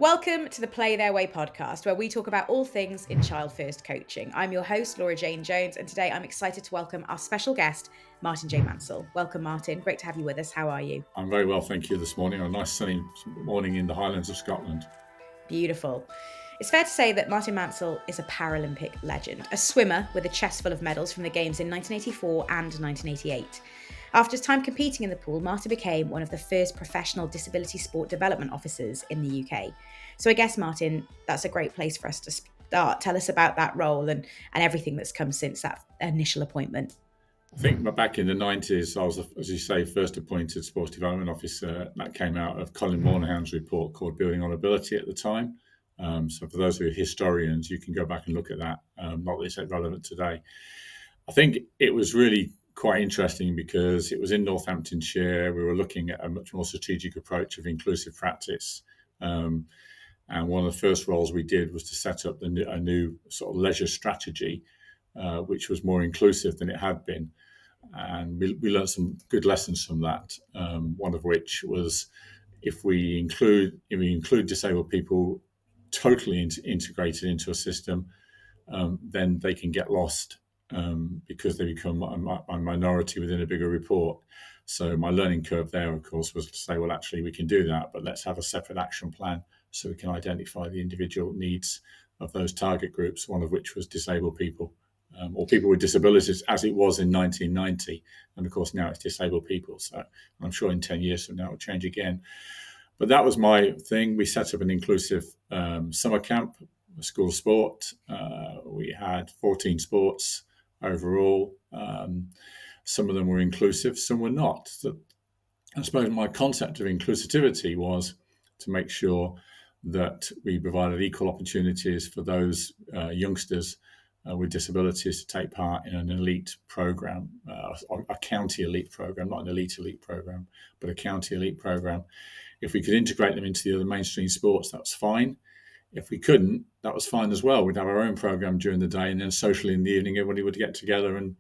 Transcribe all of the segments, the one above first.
Welcome to the Play Their Way podcast, where we talk about all things in child first coaching. I'm your host, Laura Jane Jones, and today I'm excited to welcome our special guest, Martin J. Mansell. Welcome, Martin. Great to have you with us. How are you? I'm very well, thank you, this morning. A nice sunny morning in the Highlands of Scotland. Beautiful. It's fair to say that Martin Mansell is a Paralympic legend, a swimmer with a chest full of medals from the Games in 1984 and 1988. After his time competing in the pool, Martin became one of the first professional disability sport development officers in the UK. So I guess, Martin, that's a great place for us to start. Tell us about that role and everything that's come since that initial appointment. I think back in the 90s, I was, as you say, first appointed sports development officer. That came out of Colin Moynihan's report called Building on Ability at the time. So for those who are historians, you can go back and look at that. Not that it's relevant today. I think it was really quite interesting because it was in Northamptonshire. We were looking at a much more strategic approach of inclusive practice. And one of the first roles we did was to set up a new sort of leisure strategy, which was more inclusive than it had been. And we learned some good lessons from that. One of which was if we include disabled people totally integrated into a system, then they can get lost because they become a minority within a bigger report. So my learning curve there, of course, was to say, well, actually, we can do that, but let's have a separate action plan so we can identify the individual needs of those target groups, one of which was disabled people or people with disabilities, as it was in 1990. And of course, now it's disabled people. So I'm sure in 10 years from now, it'll change again. But that was my thing. We set up an inclusive summer camp, a school sport. We had 14 sports overall. Some of them were inclusive, some were not. So I suppose my concept of inclusivity was to make sure that we provided equal opportunities for those youngsters with disabilities to take part in an elite program, a county elite program, not an elite program, but a county elite program. If we could integrate them into the other mainstream sports, that was fine. If we couldn't, that was fine as well. We'd have our own program during the day, and then socially in the evening, everybody would get together. And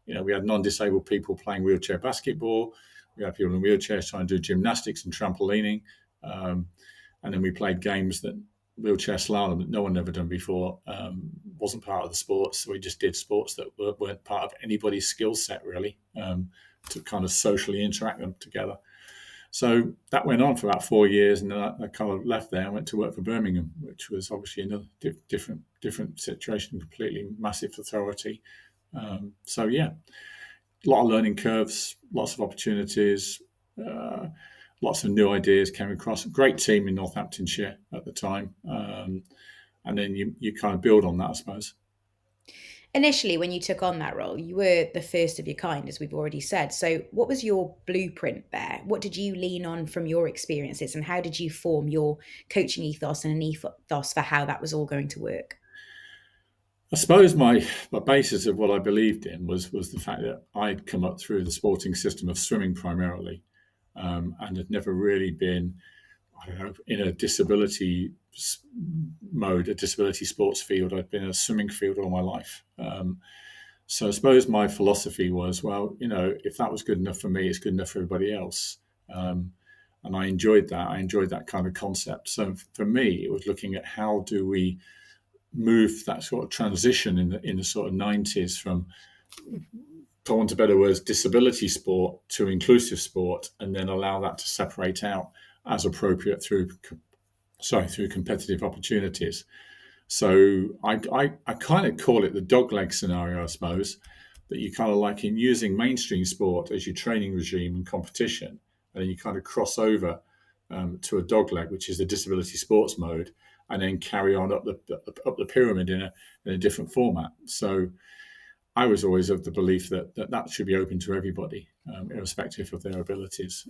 we had non-disabled people playing wheelchair basketball. We had people in wheelchairs trying to do gymnastics and trampolining, and then we played games that wheelchair slalom that no one had ever done before, wasn't part of the sports. So we just did sports that weren't part of anybody's skill set, really, to kind of socially interact them together. So that went on for about 4 years, and then I kind of left there and went to work for Birmingham, which was obviously another different situation, completely massive authority. So yeah, a lot of learning curves, lots of opportunities, lots of new ideas came across. Great team in Northamptonshire at the time, and then you kind of build on that, I suppose. Initially, when you took on that role, you were the first of your kind, as we've already said. So what was your blueprint there? What did you lean on from your experiences, and how did you form your coaching ethos and an ethos for how that was all going to work? I suppose my basis of what I believed in was the fact that I'd come up through the sporting system of swimming primarily, and had never really been, in a disability mode, a disability sports field. I'd been in a swimming field all my life. So I suppose my philosophy was, well, if that was good enough for me, it's good enough for everybody else. And I enjoyed that. I enjoyed that kind of concept. So for me, it was looking at how do we move that sort of transition in the sort of 90s from, for want of better words, disability sport to inclusive sport, and then allow that to separate out as appropriate through competitive opportunities. So I kind of call it the dogleg scenario, I suppose, that you kind of like in using mainstream sport as your training regime and competition, and then you kind of cross over to a dogleg, which is the disability sports mode, and then carry on up the pyramid in a different format. So I was always of the belief that should be open to everybody, irrespective of their abilities.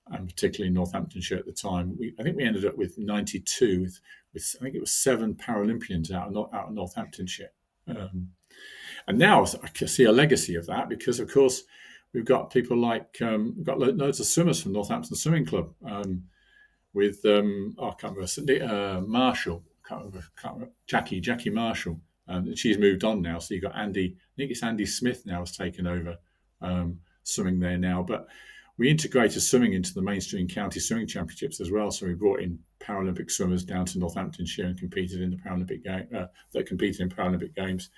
And particularly in Northamptonshire at the time, I think we ended up with 92, with I think it was 7 Paralympians out of Northamptonshire. And now I can see a legacy of that because, of course, we've got people like, we've got loads of swimmers from Northampton Swimming Club with, I can't remember, Marshall, Jackie Marshall. She's moved on now. So you've got Andy, I think it's Andy Smith now has taken over swimming there now. But We integrated swimming into the mainstream county swimming championships as well. So we brought in Paralympic swimmers down to Northamptonshire and competed in the Paralympic game. That competed in Paralympic games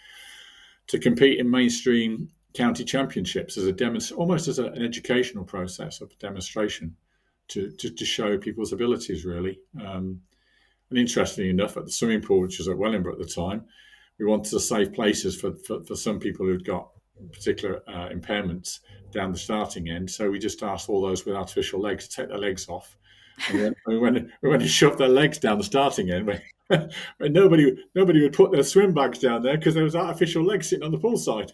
to compete in mainstream county championships as almost as an educational process of demonstration to show people's abilities really. And interestingly enough, at the swimming pool, which was at Wellingborough at the time, we wanted to save places for some people who'd got particular impairments down the starting end. So we just asked all those with artificial legs to take their legs off. And we went and shoved their legs down the starting end. Where nobody would put their swim bags down there because there was artificial legs sitting on the pool side.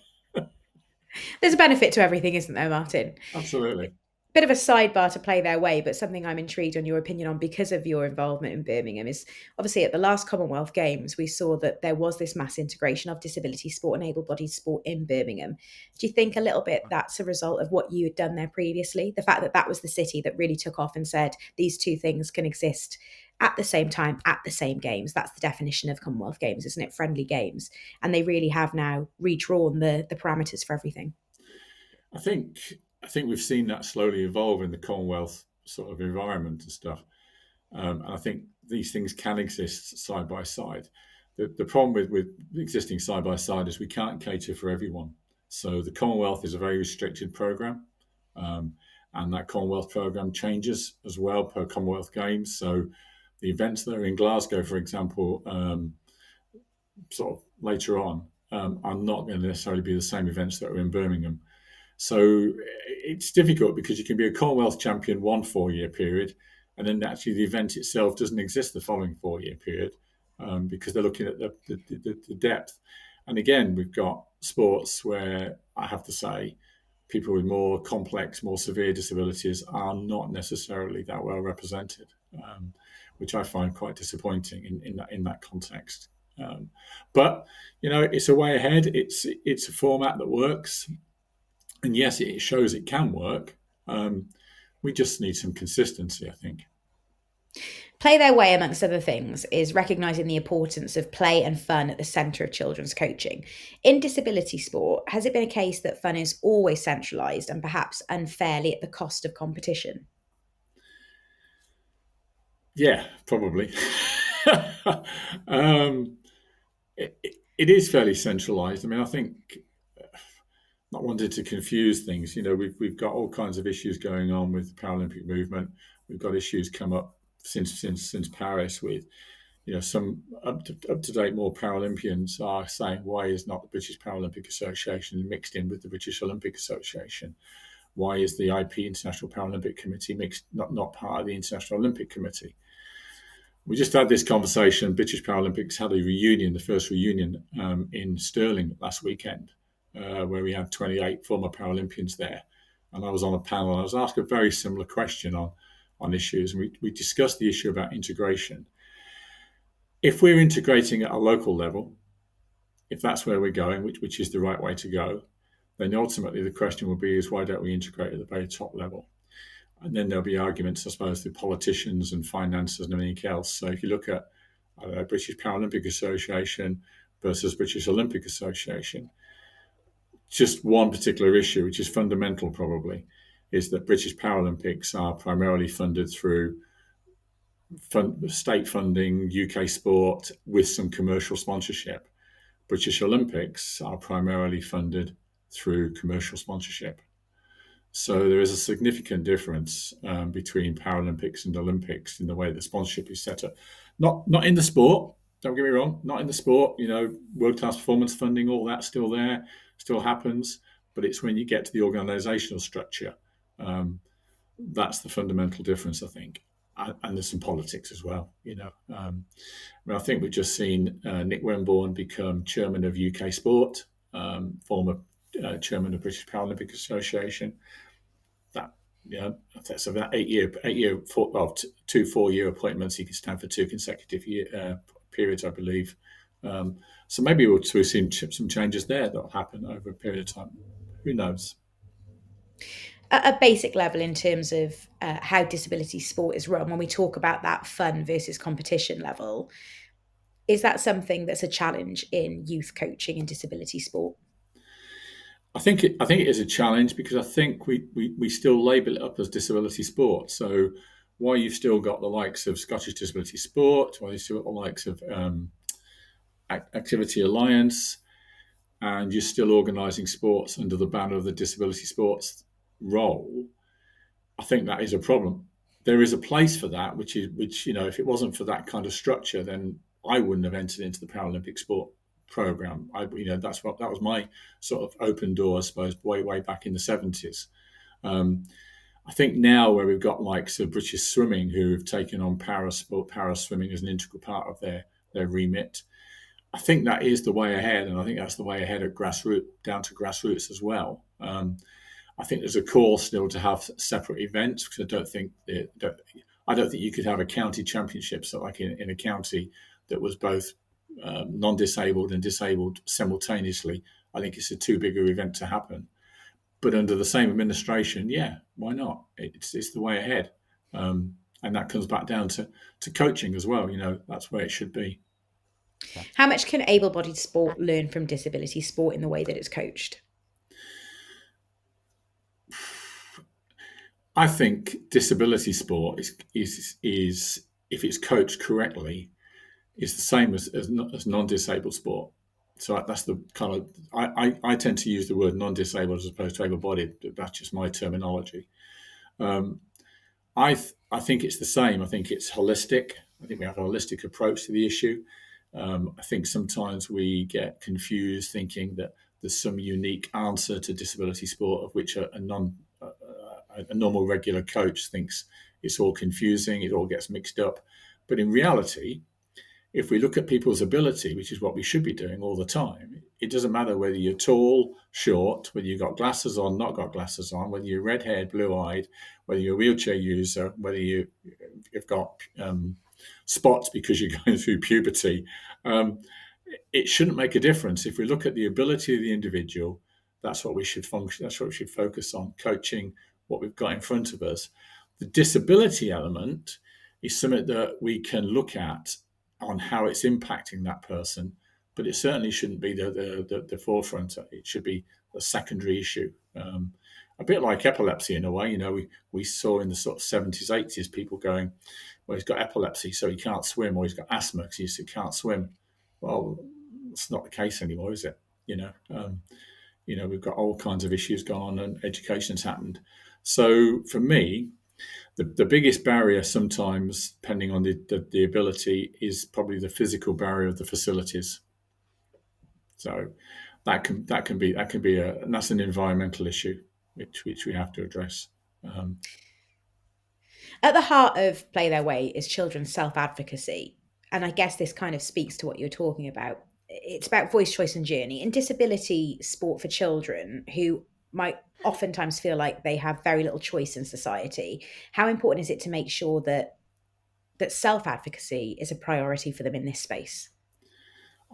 There's a benefit to everything, isn't there, Martin? Absolutely. Bit of a sidebar to play their way, but something I'm intrigued on your opinion on because of your involvement in Birmingham is obviously at the last Commonwealth Games, we saw that there was this mass integration of disability sport and able-bodied sport in Birmingham. Do you think a little bit that's a result of what you had done there previously? The fact that that was the city that really took off and said these two things can exist at the same time, at the same games. That's the definition of Commonwealth Games, isn't it? Friendly games. And they really have now redrawn the parameters for everything. I think we've seen that slowly evolve in the Commonwealth sort of environment and stuff. And I think these things can exist side by side. The problem with existing side by side is we can't cater for everyone. So the Commonwealth is a very restricted program. And that Commonwealth program changes as well per Commonwealth Games. So the events that are in Glasgow, for example, sort of later on, are not going to necessarily be the same events that are in Birmingham. So it's difficult because you can be a Commonwealth champion one 4-year period, and then actually the event itself doesn't exist the following 4-year period because they're looking at the depth. And again, we've got sports where I have to say people with more complex, more severe disabilities are not necessarily that well represented, which I find quite disappointing in that context. But it's a way ahead. It's a format that works. And yes, it shows it can work. We just need some consistency, I think. Play Their Way, amongst other things, is recognising the importance of play and fun at the centre of children's coaching. In disability sport, has it been a case that fun is always centralised and perhaps unfairly at the cost of competition? Yeah, probably. It is fairly centralised. I mean, I think not wanting to confuse things. We've got all kinds of issues going on with the Paralympic movement. We've got issues come up since Paris with, some up to date more Paralympians are saying, why is not the British Paralympic Association mixed in with the British Olympic Association? Why is the IP International Paralympic Committee not part of the International Olympic Committee? We just had this conversation. British Paralympics had a reunion, the first reunion in Stirling last weekend, where we had 28 former Paralympians there. And I was on a panel and I was asked a very similar question on issues. And we discussed the issue about integration. If we're integrating at a local level, if that's where we're going, which is the right way to go, then ultimately the question will be is why don't we integrate at the very top level? And then there'll be arguments, I suppose, with politicians and finances and everything else. So if you look at British Paralympic Association versus British Olympic Association, just one particular issue, which is fundamental probably, is that British Paralympics are primarily funded through state funding, UK sport, with some commercial sponsorship. British Olympics are primarily funded through commercial sponsorship. So there is a significant difference between Paralympics and Olympics in the way that sponsorship is set up. Not in the sport, don't get me wrong, not in the sport. World-class performance funding, all that's still there, still happens. But it's when you get to the organisational structure, that's the fundamental difference, I think. And there's some politics as well, I think we've just seen Nick Wemborne become chairman of UK Sport, former chairman of British Paralympic Association. That's about 8-year, 2 4-year appointments. He can stand for 2 consecutive periods, I believe. So maybe we'll see some changes there that will happen over a period of time. Who knows? At a basic level, in terms of how disability sport is run, when we talk about that fun versus competition level, is that something that's a challenge in youth coaching and disability sport? I think it is a challenge because I think we still label it up as disability sport. So while you've still got the likes of Scottish Disability Sport, while you've still got the likes of Activity Alliance, and you're still organising sports under the banner of the disability sports role, I think that is a problem. There is a place for that, which if it wasn't for that kind of structure, then I wouldn't have entered into the Paralympic sport program. That was my sort of open door, I suppose, way back in the 70s. Um, I think now where we've got like British Swimming who have taken on para swimming as an integral part of their remit. I think that is the way ahead, and I think that's the way ahead at grassroots, down to grassroots as well. I think there's a call still to have separate events because I don't think you could have a county championship, so like in a county that was both non-disabled and disabled simultaneously. I think it's a too big an event to happen. But under the same administration, yeah, why not? It's the way ahead, and that comes back down to coaching as well. That's where it should be. How much can able-bodied sport learn from disability sport in the way that it's coached? I think disability sport is if it's coached correctly, is the same as non-disabled sport. So that's the kind of I tend to use the word non-disabled as opposed to able-bodied. That's just my terminology. Um, I think it's the same. I think it's holistic. I think we have a holistic approach to the issue. I think sometimes we get confused thinking that there's some unique answer to disability sport of which a normal regular coach thinks it's all confusing, it all gets mixed up. But in reality, if we look at people's ability, which is what we should be doing all the time, it doesn't matter whether you're tall, short, whether you've got glasses on, not got glasses on, whether you're red-haired, blue-eyed, whether you're a wheelchair user, whether you've got spots because you're going through puberty. It shouldn't make a difference. If we look at the ability of the individual, that's what we should function. That's what we should focus on, coaching what we've got in front of us. The disability element is something that we can look at on how it's impacting that person, but it certainly shouldn't be the forefront. It should be a secondary issue. A bit like epilepsy in a way. We saw in the sort of 70s, 80s people going, well, he's got epilepsy, so he can't swim, or he's got asthma because he can't swim. Well, it's not the case anymore, is it? We've got all kinds of issues going on, and education's happened. So for me, the biggest barrier sometimes, depending on the ability, is probably the physical barrier of the facilities. So that can be and that's an environmental issue which we have to address. At the heart of Play Their Way is children's self-advocacy. And I guess this kind of speaks to what you're talking about. It's about voice, choice, and journey. In disability sport for children who might oftentimes feel like they have very little choice in society, how important is it to make sure that self-advocacy is a priority for them in this space?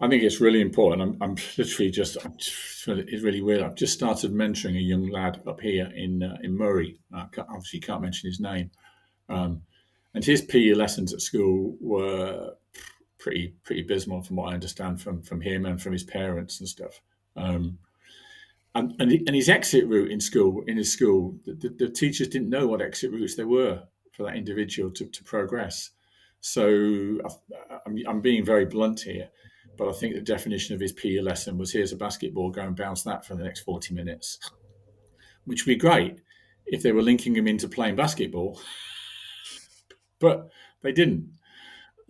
I think it's really important. I'm literally it's really weird. I've just started mentoring a young lad up here in Murray. Obviously, can't mention his name. And his PE lessons at school were pretty abysmal, from what I understand from him and from his parents and stuff. And his exit route in his school, the teachers didn't know what exit routes there were for that individual to progress. So I'm being very blunt here, but I think the definition of his PE lesson was, here's a basketball, go and bounce that for the next 40 minutes, which would be great if they were linking him into playing basketball, but they didn't.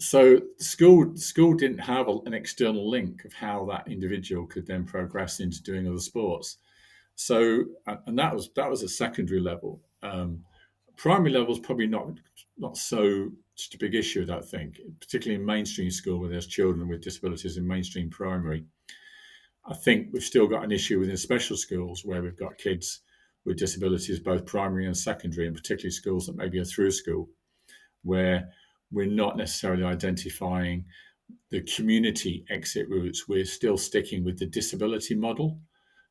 So school didn't have an external link of how that individual could then progress into doing other sports. So, and that was a secondary level. Primary level is probably not so such a big issue, I don't think, particularly in mainstream school where there's children with disabilities in mainstream primary. I think we've still got an issue within special schools where we've got kids with disabilities, both primary and secondary, and particularly schools that maybe are through school, where we're not necessarily identifying the community exit routes. We're still sticking with the disability model.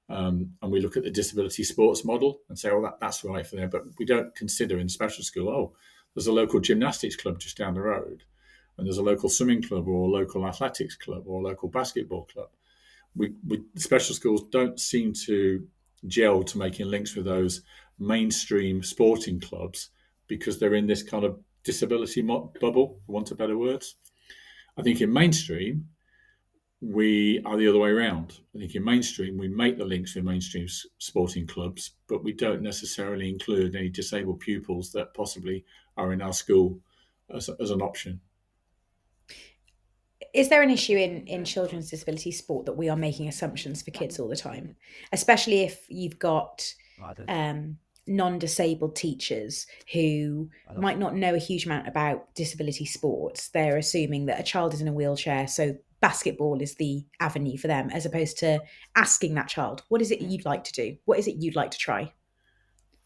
And we look at the disability sports model and say, oh, that's right for them. But we don't consider in special school, oh, there's a local gymnastics club just down the road, and there's a local swimming club or a local athletics club or a local basketball club. We special schools don't seem to gel to making links with those mainstream sporting clubs because they're in this kind of disability bubble, for want of better words. I think in mainstream, we are the other way around. I think in mainstream, we make the links with mainstream sporting clubs, but we don't necessarily include any disabled pupils that possibly are in our school as an option. Is there an issue in children's disability sport that we are making assumptions for kids all the time, especially if you've got non-disabled teachers who might not know a huge amount about disability sports? They're assuming that a child is in a wheelchair, so basketball is the avenue for them, as opposed to asking that child, what is it you'd like to do? What is it you'd like to try?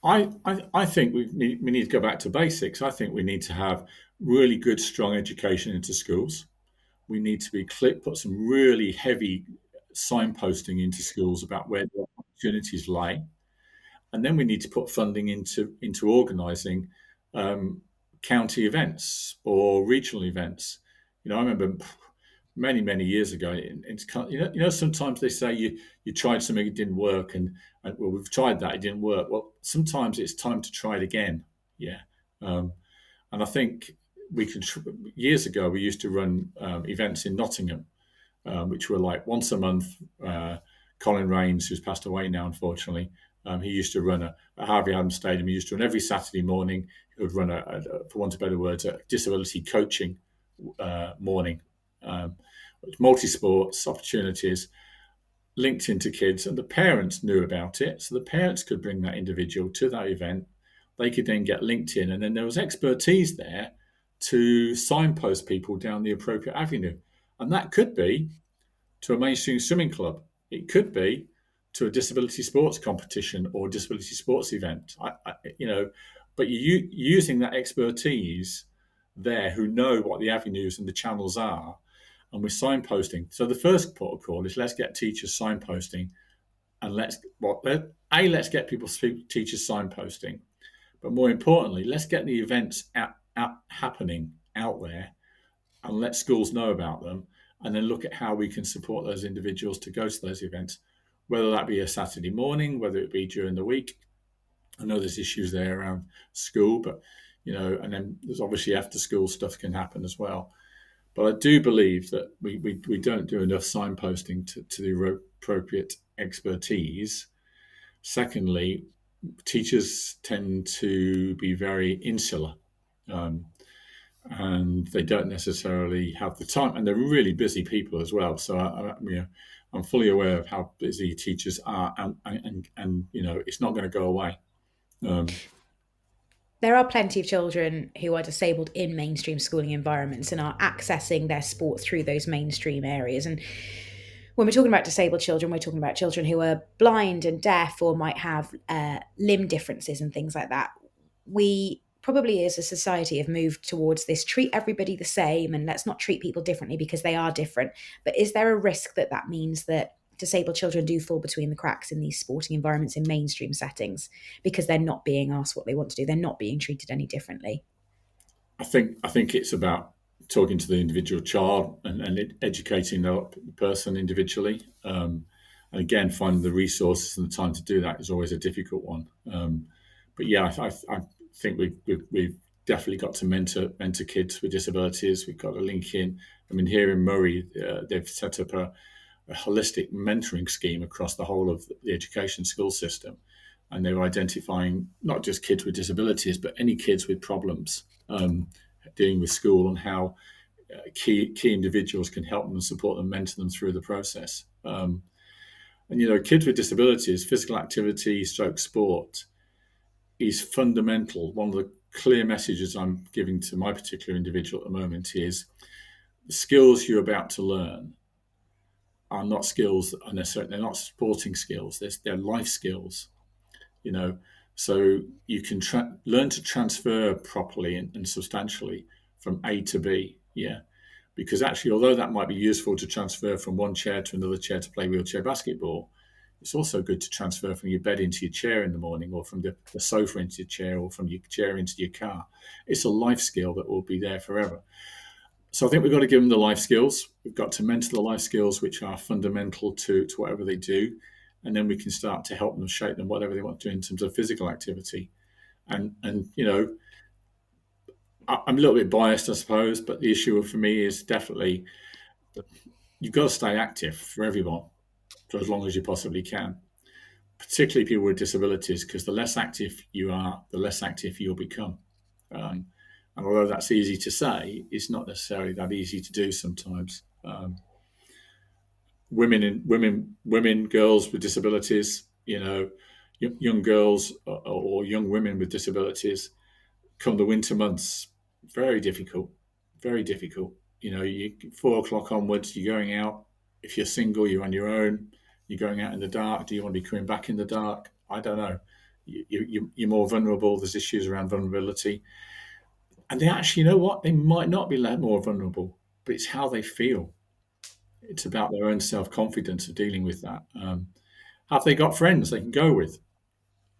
I think we need to go back to basics. I think we need to have really good, strong education into schools. We need to be put some really heavy signposting into schools about where the opportunities lie, and then we need to put funding into organising county events or regional events. I remember many years ago. Sometimes they say you tried something, it didn't work, and well, we've tried that, it didn't work. Well, sometimes it's time to try it again. Yeah, and I think we can. Years ago, we used to run events in Nottingham, which were like once a month. Colin Rains, who's passed away now, unfortunately, he used to run at Harvey Adams Stadium. He used to run every Saturday morning. He would run, for want of better words, a disability coaching morning. Multi-sports opportunities linked into kids, and the parents knew about it. So the parents could bring that individual to that event. They could then get linked in, and then there was expertise there to signpost people down the appropriate avenue. And that could be to a mainstream swimming club. It could be to a disability sports competition or disability sports event. But you using that expertise there, who know what the avenues and the channels are, and we're signposting. So the first protocol is let's get teachers signposting, and let's get teachers signposting, but more importantly, let's get the events happening out there, and let schools know about them, and then look at how we can support those individuals to go to those events, whether that be a Saturday morning, whether it be during the week. I know there's issues there around school, but and then there's obviously after school stuff can happen as well. But I do believe that we don't do enough signposting to the appropriate expertise. Secondly, teachers tend to be very insular, and they don't necessarily have the time, and they're really busy people as well. So I'm fully aware of how busy teachers are, and it's not going to go away. There are plenty of children who are disabled in mainstream schooling environments and are accessing their sport through those mainstream areas. And when we're talking about disabled children, we're talking about children who are blind and deaf or might have limb differences and things like that. We probably as a society have moved towards this treat everybody the same and let's not treat people differently because they are different. But is there a risk that means that disabled children do fall between the cracks in these sporting environments in mainstream settings because they're not being asked what they want to do? They're not being treated any differently. I think it's about talking to the individual child and educating the person individually. And again, finding the resources and the time to do that is always a difficult one. But yeah, I think we've definitely got to mentor kids with disabilities. We've got to link in. I mean, here in Murray, they've set up a holistic mentoring scheme across the whole of the education school system. And they're identifying not just kids with disabilities, but any kids with problems dealing with school, and how key individuals can help them and support them, mentor them through the process. And kids with disabilities, physical activity, stroke sport is fundamental. One of the clear messages I'm giving to my particular individual at the moment is the skills you're about to learn are not skills that are necessarily, they're not sporting skills, they're life skills. So you can learn to transfer properly and substantially from A to B. Yeah, because actually, although that might be useful to transfer from one chair to another chair to play wheelchair basketball, it's also good to transfer from your bed into your chair in the morning, or from the sofa into your chair, or from your chair into your car. It's a life skill that will be there forever. So I think we've got to give them the life skills. We've got to mentor the life skills which are fundamental to whatever they do. and then we can start to help them, shape them, whatever they want to do in terms of physical activity. And I'm a little bit biased, I suppose, but the issue for me is definitely you've got to stay active for everyone for as long as you possibly can, particularly people with disabilities, because the less active you are, the less active you'll become. Um, and although that's easy to say, it's not necessarily that easy to do sometimes. Women, girls with disabilities, young girls or young women with disabilities, come the winter months, very difficult, very difficult. You 4 o'clock onwards, you're going out. If you're single, you're on your own. You're going out in the dark. Do you want to be coming back in the dark? I don't know. You're more vulnerable. There's issues around vulnerability. And they actually, you know what? They might not be more vulnerable, but it's how they feel. It's about their own self-confidence of dealing with that. Have they got friends they can go with?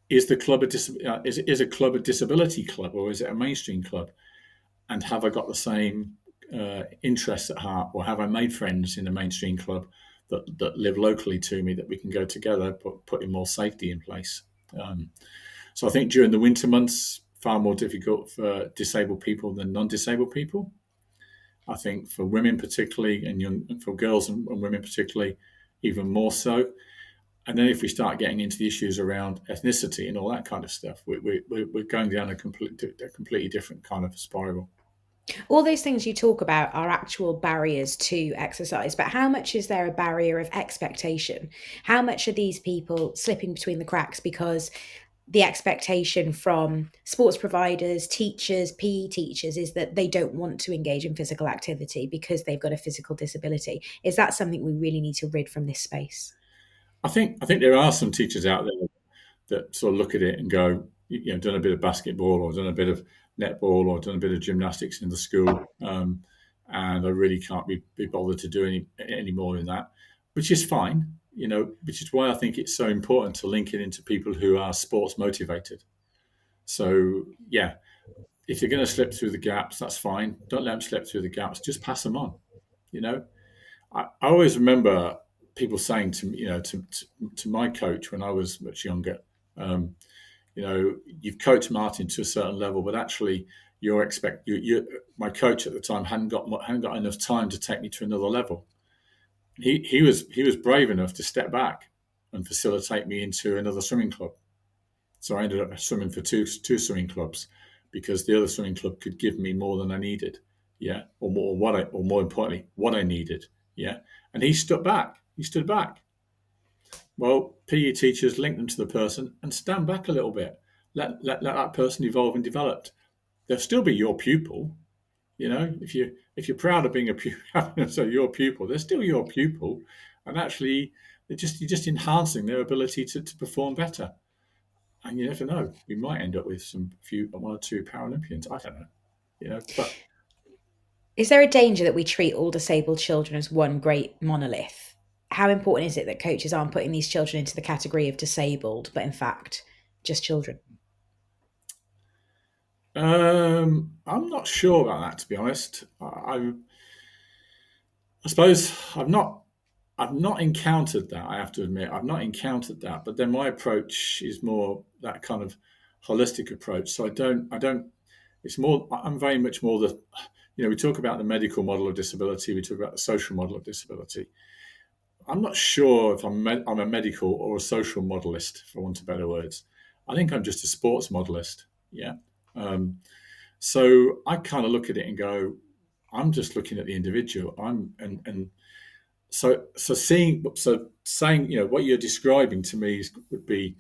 Is the club is a club a disability club, or is it a mainstream club? And have I got the same interests at heart, or have I made friends in the mainstream club that live locally to me that we can go together, putting more safety in place? So I think during the winter months, far more difficult for disabled people than non-disabled people. I think for women particularly, and for girls and women particularly, even more so. And then if we start getting into the issues around ethnicity and all that kind of stuff, we're going down a completely different kind of spiral. All those things you talk about are actual barriers to exercise, but how much is there a barrier of expectation? How much are these people slipping between the cracks because the expectation from sports providers, teachers, PE teachers is that they don't want to engage in physical activity because they've got a physical disability? Is that something we really need to rid from this space? I think there are some teachers out there that sort of look at it and go, done a bit of basketball or done a bit of netball or done a bit of gymnastics in the school, and I really can't be bothered to do any more than that, which is fine. Which is why I think it's so important to link it into people who are sports motivated. So yeah, if you're going to slip through the gaps, that's fine. Don't let them slip through the gaps. Just pass them on. You know, I always remember people saying to me, to my coach when I was much younger, um, you've coached Martin to a certain level, but actually, my coach at the time hadn't got enough time to take me to another level. He was brave enough to step back and facilitate me into another swimming club. So I ended up swimming for two swimming clubs because the other swimming club could give me more than I needed, yeah, or more importantly, what I needed, yeah. And he stood back. He stood back. Well, PE teachers link them to the person and stand back a little bit. Let that person evolve and develop. They'll still be your pupil. If you're proud of being a pupil, so your pupil, they're still your pupil, and actually, you're just enhancing their ability to perform better. And you never know, we might end up with one or two Paralympians. I don't know, but Is there a danger that we treat all disabled children as one great monolith? How important is it that coaches aren't putting these children into the category of disabled, but in fact, just children? I'm not sure about that, to be honest. I suppose I've not encountered that. I have to admit, I've not encountered that. But then my approach is more that kind of holistic approach. So I don't. It's more. I'm very much more the. We talk about the medical model of disability. We talk about the social model of disability. I'm not sure if I'm a medical or a social modelist, for want of better words. I think I'm just a sports modelist. Yeah. Um, so I kind of look at it and go, I'm just looking at the individual. So saying what you're describing to me would be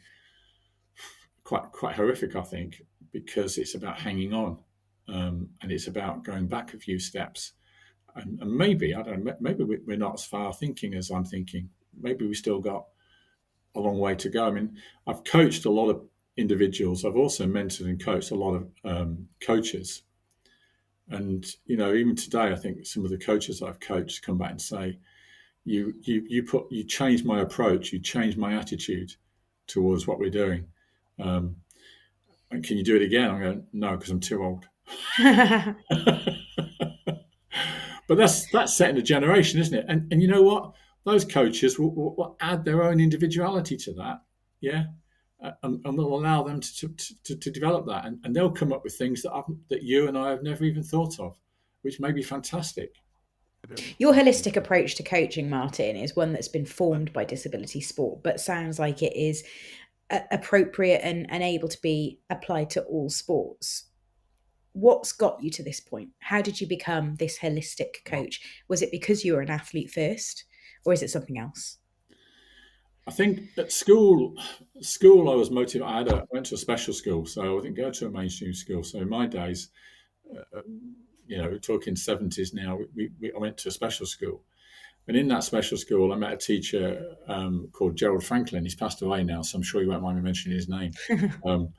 quite horrific, I think, because it's about hanging on, and it's about going back a few steps, and maybe I don't know, maybe we're not as far thinking as I'm thinking. Maybe we still got a long way to go. I mean, I've coached a lot of individuals. I've also mentored and coached a lot of coaches, and even today, I think some of the coaches I've coached come back and say, you changed my approach, you changed my attitude towards what we're doing. And can you do it again? I'm going, no, because I'm too old. But that's setting a generation, isn't it? And you know what? those coaches will add their own individuality to that, yeah, and will allow them to develop that, and they'll come up with things that you and I have never even thought of, which may be fantastic. Your holistic approach to coaching, Martin, is one that's been formed by disability sport, but sounds like it is appropriate and able to be applied to all sports. What's got you to this point? How did you become this holistic coach? Was it because you were an athlete first, or is it something else? I think at school I was motivated. I went to a special school, so I didn't go to a mainstream school. So in my days, we're talking 70s now, I went to a special school. And in that special school, I met a teacher called Gerald Franklin. He's passed away now, so I'm sure you won't mind me mentioning his name. Um,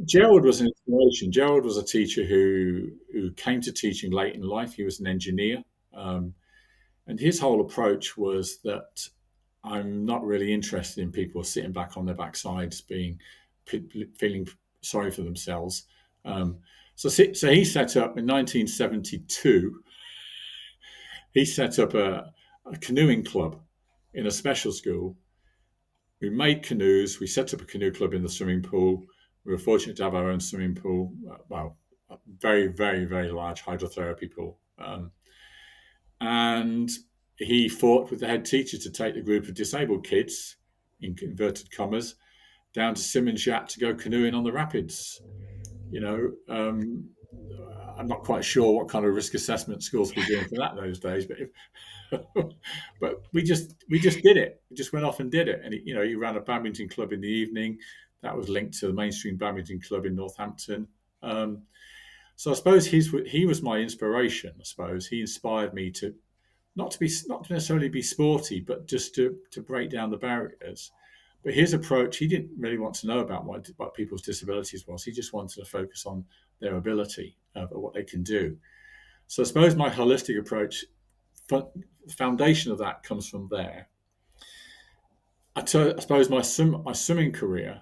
Gerald was an inspiration. Gerald was a teacher who came to teaching late in life. He was an engineer. And his whole approach was that I'm not really interested in people sitting back on their backsides, feeling sorry for themselves. So he set up in 1972. He set up a canoeing club in a special school. We made canoes. We set up a canoe club in the swimming pool. We were fortunate to have our own swimming pool. Well, a very, very, very large hydrotherapy pool. And he fought with the head teacher to take the group of disabled kids, in inverted commas, down to Simmons Yacht to go canoeing on the rapids. I'm not quite sure what kind of risk assessment schools were doing for that those days, but we just did it. We just went off and did it. And he ran a badminton club in the evening that was linked to the mainstream badminton club in Northampton. So I suppose he was my inspiration. I suppose he inspired me to not necessarily be sporty, but just to break down the barriers. But his approach, he didn't really want to know about what people's disabilities was. He just wanted to focus on their ability, what they can do. So I suppose my holistic approach, the foundation of that comes from there. I suppose my swimming career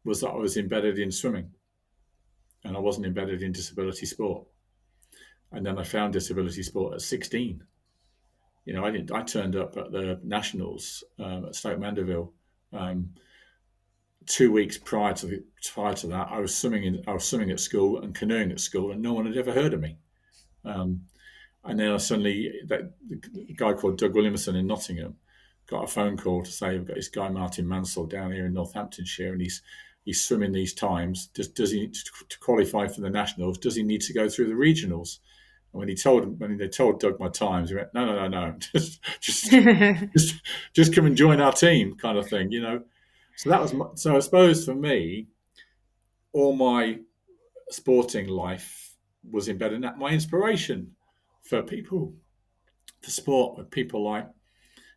was that I was embedded in swimming, and I wasn't embedded in disability sport. And then I found disability sport at 16. I turned up at the Nationals at Stoke Mandeville 2 weeks prior to that. I was swimming at school and canoeing at school, and no one had ever heard of me. And then the guy called Doug Williamson in Nottingham got a phone call to say, we've got this guy Martin Mansell down here in Northamptonshire, and he's swimming these times. Does he, to qualify for the Nationals, does he need to go through the regionals? And when they told Doug my times, he went, no, just come and join our team, kind of thing, So I suppose for me, all my sporting life was embedded in that. My inspiration for sport with people like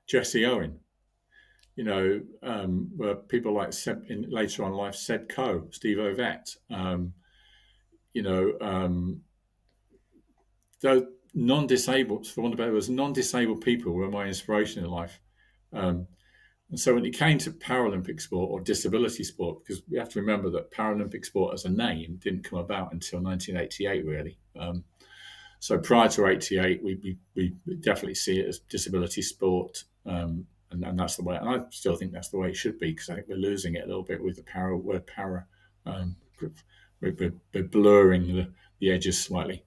Jesse Owen, were people like later on life, Seb Coe, Steve Ovett, the non-disabled, for want of a better words, non-disabled people were my inspiration in life. And so when it came to Paralympic sport or disability sport, because we have to remember that Paralympic sport as a name didn't come about until 1988, really. So prior to 88, we definitely see it as disability sport, and that's the way. And I still think that's the way it should be, because I think we're losing it a little bit with the word para. We're blurring the edges slightly.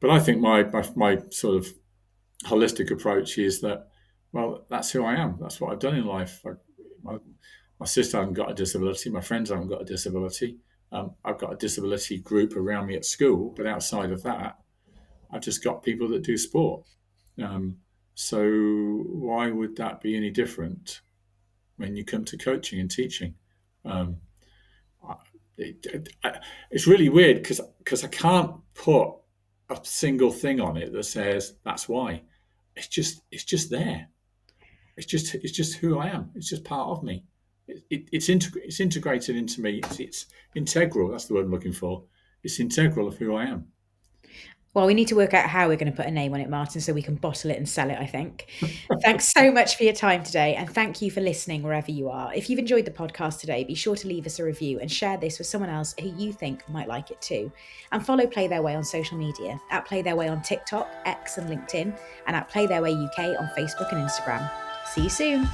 But I think my sort of holistic approach is that, well, that's who I am. That's what I've done in life. My sister hasn't got a disability. My friends haven't got a disability. I've got a disability group around me at school, but outside of that, I've just got people that do sport. So why would that be any different when you come to coaching and teaching? It's really weird because I can't put a single thing on it that says that's why. It's just there. It's just who I am. It's just part of me. It's integrated into me. It's integral. That's the word I'm looking for. It's integral of who I am. Well, we need to work out how we're going to put a name on it, Martin, so we can bottle it and sell it, I think. Thanks so much for your time today, and thank you for listening wherever you are. If you've enjoyed the podcast today, be sure to leave us a review and share this with someone else who you think might like it too. And follow Play Their Way on social media, at Play Their Way on TikTok, X and LinkedIn, and at Play Their Way UK on Facebook and Instagram. See you soon.